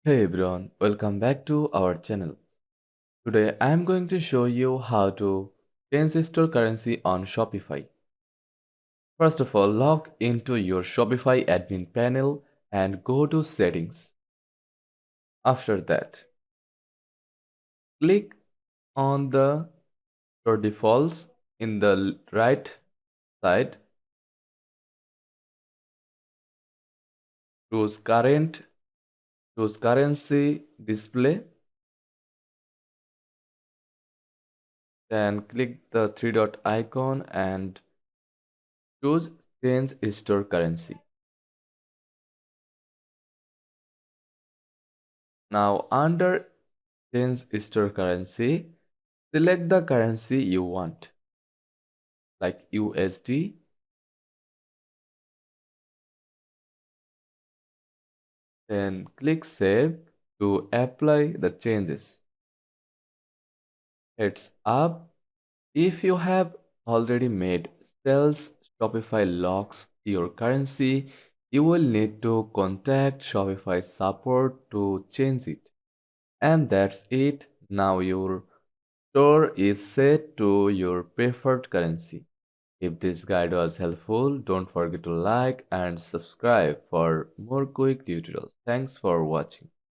Hey everyone, welcome back to our channel. Today I am going to show you how to change store currency on Shopify. First of all, log into your Shopify admin panel and go to settings. After that, click on the store defaults in the right side. Choose currency display, then click the three dot icon and choose change store currency. Now under change store currency, select the currency you want, like USD, then click Save to apply the changes. Heads up, if you have already made sales Shopify locks your currency, you will need to contact Shopify support to change it. And that's it. Now your store is set to your preferred currency. If this guide was helpful, don't forget to like and subscribe for more quick tutorials. Thanks for watching.